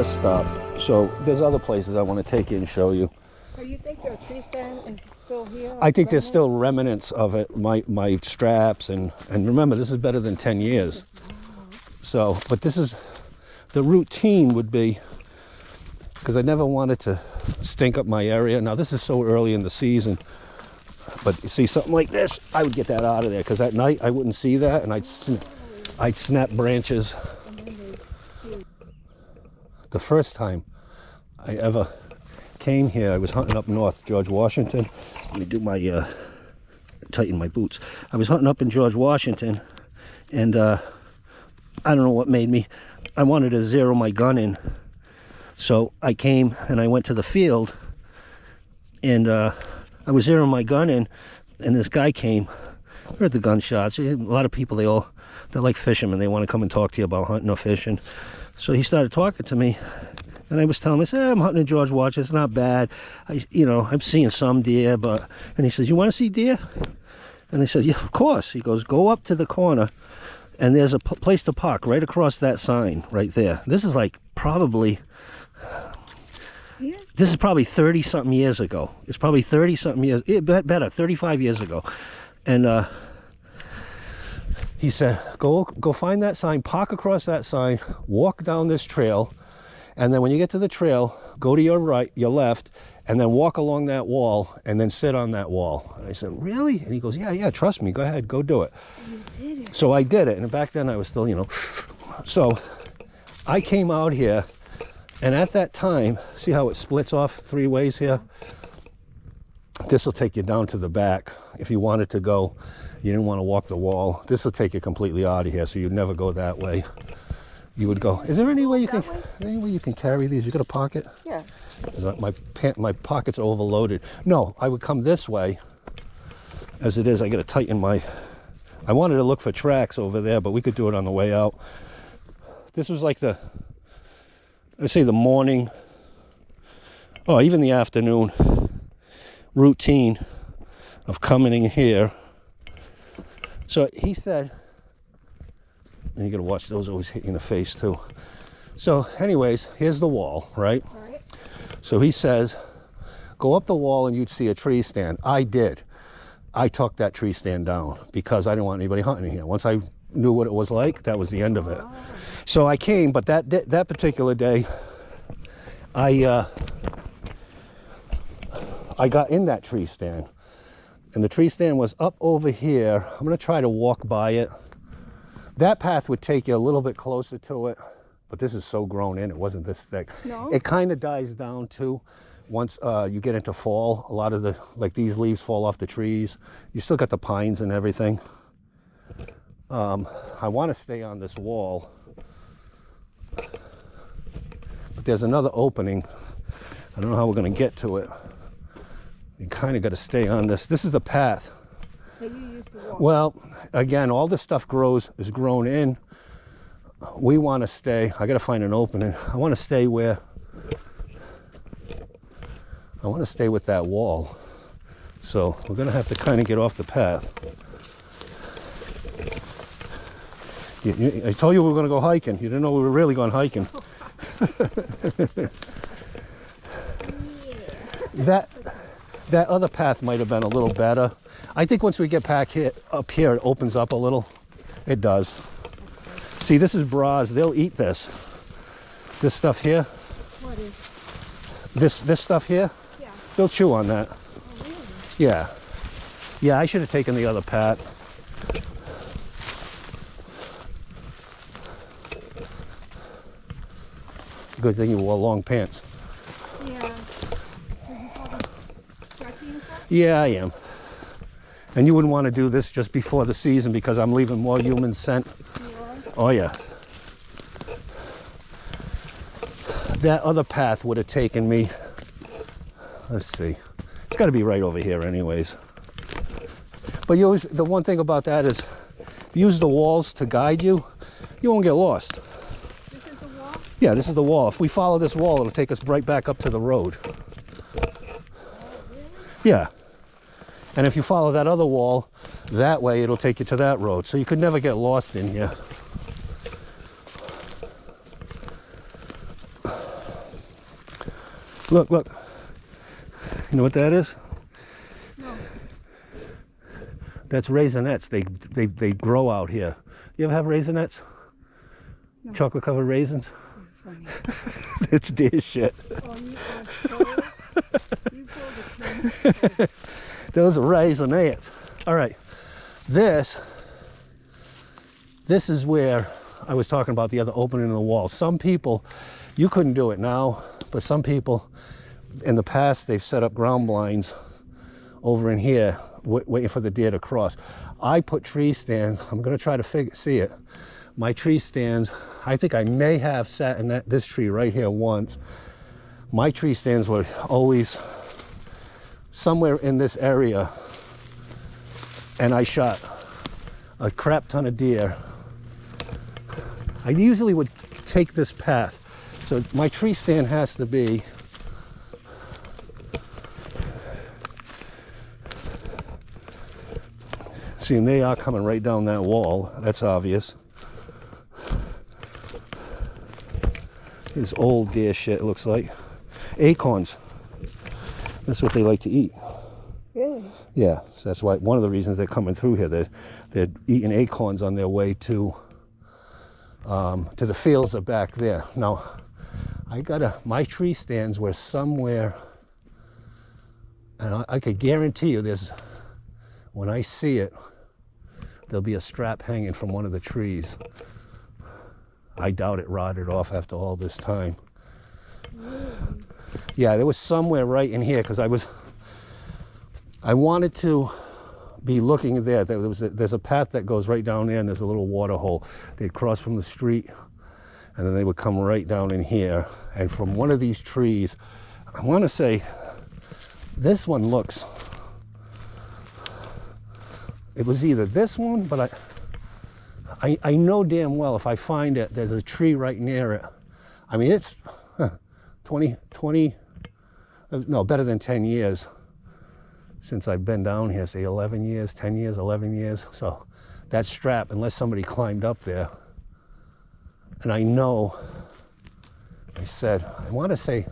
first stop. So there's other places I want to take you and show you. So you think your tree stand is still here? I think there's still remnants of it, my straps, and remember, this is better than 10 years. So, but this is, the routine would be, because I never wanted to stink up my area. Now this is so early in the season, but you see something like this, I would get that out of there, because at night I wouldn't see that, and I'd snap branches. The first time I ever came here, I was hunting up north, George Washington. Let me do my, tighten my boots. I was hunting up in George Washington, and I don't know what made me, I wanted to zero my gun in. So I came and I went to the field, and I was zeroing my gun in, and this guy came. I heard the gunshots. A lot of people, they're like fishermen. They want to come and talk to you about hunting or fishing. So he started talking to me, and I was telling him, I said, I'm hunting in George Washington. It's not bad. I'm seeing some deer, but, and he says, you want to see deer? And I said, yeah, of course. He goes, go up to the corner, and there's a place to park right across that sign right there. This is like probably, this is probably 30-something years ago. It's probably 30-something years, better, 35 years ago. And he said, go find that sign, park across that sign, walk down this trail, and then when you get to the trail, go to your right, your left, and then walk along that wall, and then sit on that wall. And I said, really? And he goes, yeah, trust me, go ahead, go do it. You did it. So I did it, and back then I was still, So I came out here, and at that time, see how it splits off 3 ways here? This will take you down to the back. If you wanted to go, you didn't want to walk the wall, this will take you completely out of here, so you'd never go that way. You would go, is there any way you can carry these? You got a pocket? Yeah. My pockets are overloaded. No, I would come this way. As it is, I got to tighten my, I wanted to look for tracks over there, but we could do it on the way out. This was like the, let's say the morning, or even the afternoon routine of coming in here. So he said, and you gotta watch those always hit you in the face too. So anyways, here's the wall, right? All right. So he says, go up the wall and you'd see a tree stand. I did. I took that tree stand down because I didn't want anybody hunting here. Once I knew what it was like, that was the end of it. So I came, but that particular day, I got in that tree stand, and the tree stand was up over here. I'm gonna try to walk by it. That path would take you a little bit closer to it, but this is so grown in, it wasn't this thick. No. It kind of dies down too once you get into fall. A lot of the, like these leaves fall off the trees. You still got the pines and everything. I want to stay on this wall, but there's another opening. I don't know how we're going to get to it. You kind of got to stay on this. This is the path. So you used to walk. Well, again, all this stuff is grown in. We want to stay, I got to find an opening. I want to stay where, I want to stay with that wall. So we're going to have to kind of get off the path. I told you we were going to go hiking. You didn't know we were really going hiking. That other path might have been a little better. I think once we get back here, up here, it opens up a little. It does. See, this is bras. They'll eat this. This stuff here. What is? This stuff here. Yeah. They'll chew on that. Oh, really? Yeah. Yeah, I should have taken the other path. Good thing you wore long pants. Yeah. Did you call them stretchy and stuff? Yeah, I am. And you wouldn't want to do this just before the season because I'm leaving more human scent. You are? Oh yeah. That other path would have taken me, let's see, it's got to be right over here anyways. But you always, the one thing about that is, use the walls to guide you, you won't get lost. This is the wall? Yeah, this is the wall. If we follow this wall, it'll take us right back up to the road. Oh, really? Yeah. And if you follow that other wall, that way it'll take you to that road. So you could never get lost in here. Look, look. You know what that is? No. That's raisinets. They grow out here. You ever have raisinets? No. Chocolate covered raisins? You're funny. It's deer shit. Oh, you are so... You told the truth. Those are raisinets. All right. This is where I was talking about the other opening in the wall. Some people, you couldn't do it now, but some people in the past, they've set up ground blinds over in here, waiting for the deer to cross. I put tree stands. I'm going to try to see it. My tree stands, I think I may have sat in this tree right here once. My tree stands were always somewhere in this area, and I shot a crap ton of deer. I usually would take this path. So my tree stand has to be see, and they are coming right down that wall. That's obvious. This old deer shit, it looks like. Acorns. That's what they like to eat. Really? Yeah, so that's why one of the reasons they're coming through here. They're eating acorns on their way to the fields are back there. Now, my tree stands were somewhere, and I could guarantee you when I see it, there'll be a strap hanging from one of the trees. I doubt it rotted off after all this time. Really? Yeah, there was somewhere right in here, because I wanted to be looking there. There's a path that goes right down there, and there's a little water hole. They'd cross from the street, and then they would come right down in here. And from one of these trees, I want to say, this one looks, it was either this one, but I know damn well if I find it, there's a tree right near it. I mean, it's 20, no, better than 10 years since I've been down here, say 11 years, 10 years, 11 years. So that strap, unless somebody climbed up there, and I know, I said, I want to say,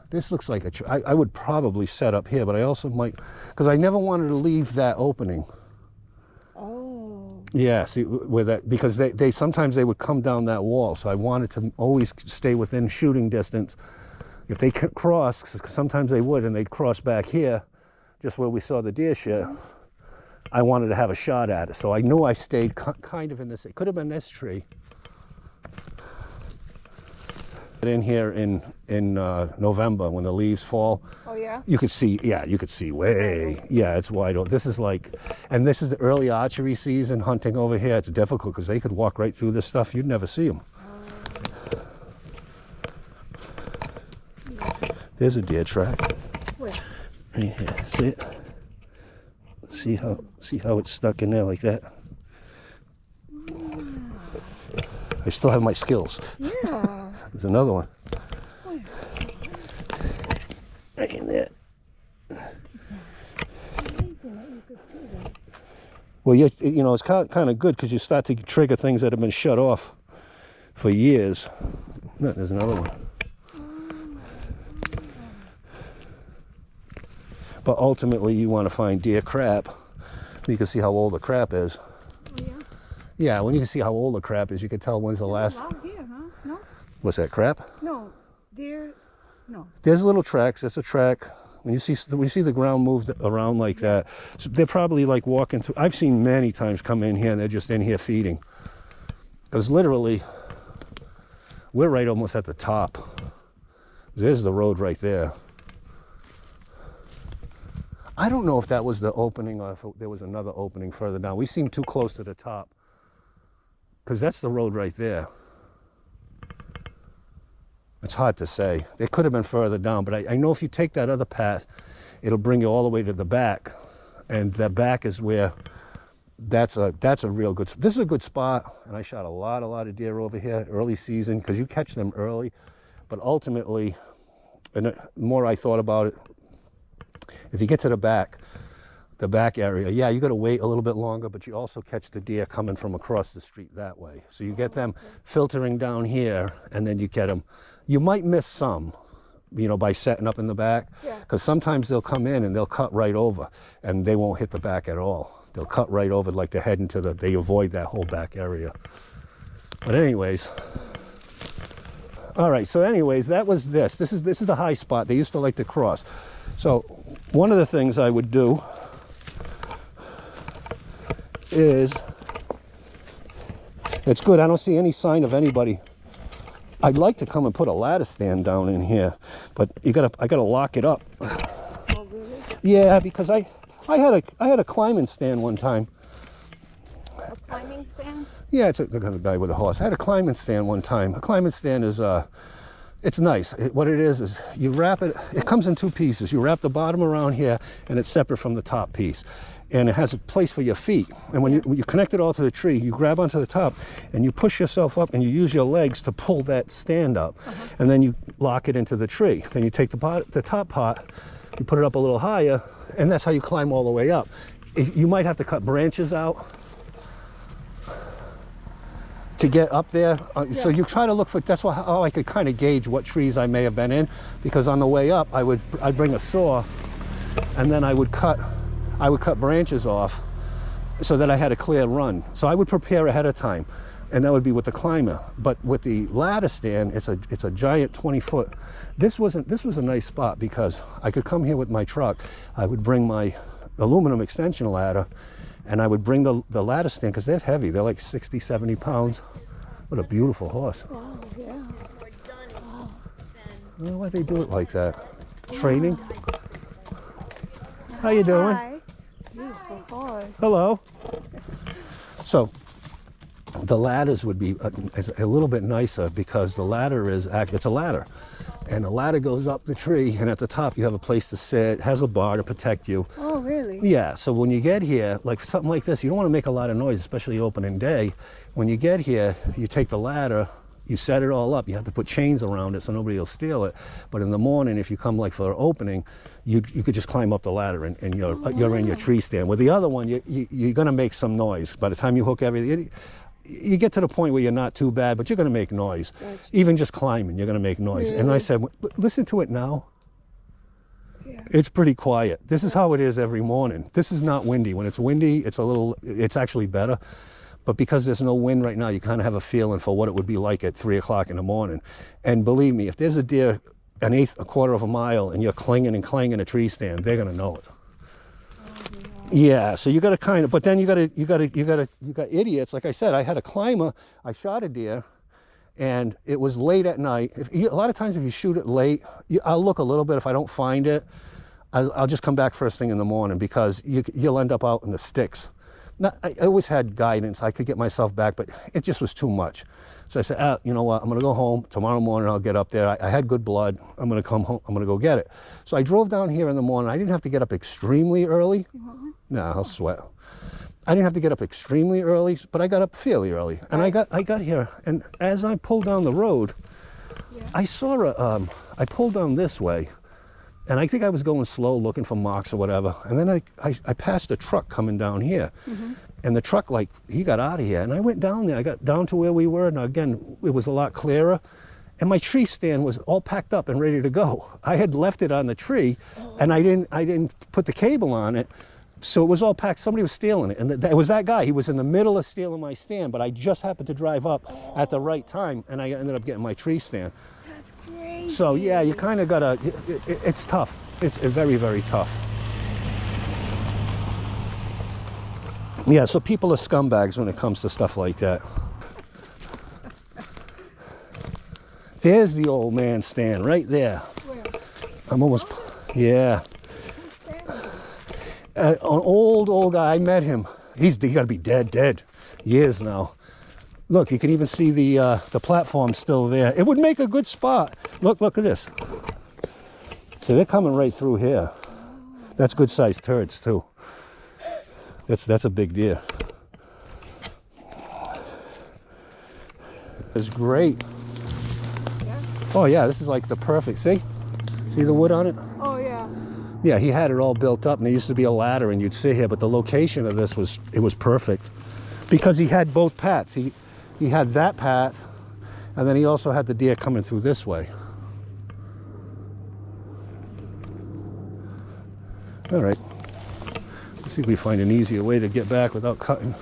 this looks like a tree. I would probably set up here, but I also might, because I never wanted to leave that opening. Oh. Yeah, see, with that, because they sometimes they would come down that wall, so I wanted to always stay within shooting distance. If they could cross, sometimes they would, and they'd cross back here, just where we saw the deer shit. I wanted to have a shot at it, so I knew I stayed kind of in this. It could have been this tree. In here in November, when the leaves fall, Oh, yeah? you could see, yeah, you could see way, yeah, it's wide open. This is like, and this is the early archery season, hunting over here. It's difficult because they could walk right through this stuff. You'd never see them. There's a deer track. Where? Right here, see it? See how it's stuck in there like that? I still have my skills. Yeah. There's another one. Where? Right in there. Amazing that you could see that. Well, you know, it's kind of good because you start to trigger things that have been shut off for years. No, there's another one. But ultimately, you want to find deer crap. You can see how old the crap is. Oh, yeah? Yeah, when you can see how old the crap is, you can tell when's the There's last. a lot here, huh? No? What's that, crap? No. Deer. No. There's little tracks. There's a track. When you see the ground moved around like that, so they're probably like walking through. I've seen many times come in here and they're just in here feeding. Because literally, we're right almost at the top. There's the road right there. I don't know if that was the opening or if there was another opening further down. We seem too close to the top. Because that's the road right there. It's hard to say. It could have been further down, but I know if you take that other path, it'll bring you all the way to the back. And the back is where, that's a real good, this is a good spot. And I shot a lot of deer over here early season, because you catch them early. But ultimately, and the more I thought about it, if you get to the back area, yeah, you got to wait a little bit longer, but you also catch the deer coming from across the street that way. So you get them filtering down here, and then you get them. You might miss some, you know, by setting up in the back. Yeah. Because sometimes they'll come in and they'll cut right over, and they won't hit the back at all. They'll cut right over, like they're heading to they avoid that whole back area. But anyways, all right, so anyways, that was this. This is the high spot. They used to like to cross. So one of the things I would do is, it's good, I don't see any sign of anybody. I'd like to come and put a ladder stand down in here, but I gotta lock it up. Oh, really? Yeah, because I had a climbing stand one time. A climbing stand? Yeah, it's the guy with a horse. I had a climbing stand one time. A climbing stand is it's nice. What it is you wrap it. It comes in two pieces. You wrap the bottom around here, and it's separate from the top piece. And it has a place for your feet. And when you connect it all to the tree, you grab onto the top, and you push yourself up, and you use your legs to pull that stand up. And then you lock it into the tree. Then you take the top part, you put it up a little higher, and that's how you climb all the way up. You might have to cut branches out to get up there. So you try to look for, that's how I could kind of gauge what trees I may have been in, because on the way up, I'd bring a saw, and then I would cut branches off so that I had a clear run. So I would prepare ahead of time, and that would be with the climber. But with the ladder stand, it's a giant 20-foot. This was a nice spot because I could come here with my truck. I would bring my aluminum extension ladder, and I would bring the ladder stand, because they're heavy. They're like 60, 70 pounds. What a beautiful horse. Wow, yeah. Wow. Well, why they do it like that? Training? How you doing? Hi. Beautiful horse. Hello. So the ladders would be a little bit nicer, because the ladder it's a ladder, and the ladder goes up the tree, and at the top you have a place to sit. It has a bar to protect you. Oh, really? Yeah, so when you get here, like something like this, you don't want to make a lot of noise, especially opening day. When you get here, you take the ladder, you set it all up. You have to put chains around it so nobody will steal it. But in the morning, if you come like for an opening, you could just climb up the ladder, and you're in your tree stand. With the other one, you're going to make some noise. By the time you hook everything, you get to the point where you're not too bad, but you're going to make noise. Gotcha. Even just climbing, you're going to make noise. Really? And I said, listen to it now. Yeah. It's pretty quiet. This is how it is every morning. This is not windy. When it's windy, it's actually better. But because there's no wind right now, you kind of have a feeling for what it would be like at 3 o'clock in the morning. And believe me, if there's a deer a quarter of a mile, and you're clinging and clanging a tree stand, they're going to know it. Yeah, so you got to kind of, but then you got idiots. Like I said, I had a climber. I shot a deer, and it was late at night. A lot of times, if you shoot it late, I'll look a little bit. If I don't find it, I'll just come back first thing in the morning, because you'll end up out in the sticks. I always had guidance. I could get myself back, but it just was too much. So I said, you know what? I'm going to go home. Tomorrow morning, I'll get up there. I had good blood. I'm going to come home. I'm going to go get it. So I drove down here in the morning. I didn't have to get up extremely early. No, I'll sweat. I didn't have to get up extremely early, but I got up fairly early. And I got here, and as I pulled down the road, I saw I pulled down this way, and I think I was going slow looking for marks or whatever. And then I passed a truck coming down here. And the truck, he got out of here. And I went down there. I got down to where we were. Now, again, it was a lot clearer. And my tree stand was all packed up and ready to go. I had left it on the tree, and I didn't put the cable on it. So it was all packed. Somebody was stealing it. And it was that guy. He was in the middle of stealing my stand, but I just happened to drive up at the right time, and I ended up getting my tree stand. That's crazy. So, yeah, you kind of got to, it's tough. It's very, very tough. Yeah, so people are scumbags when it comes to stuff like that. There's the old man stand right there. Where? I'm almost, yeah. An old guy, I met him. He got to be dead years now. Look, you can even see the platform still there. It would make a good spot. Look at this. So they're coming right through here. That's good sized turds too. That's a big deer. It's great. Yeah. Oh yeah, this is like the perfect, see the wood on it? Oh, yeah. Yeah, he had it all built up, and there used to be a ladder, and you'd sit here, but the location of this was perfect, because he had both paths. He had that path, and then he also had the deer coming through this way. All right. Let's see if we find an easier way to get back without cutting.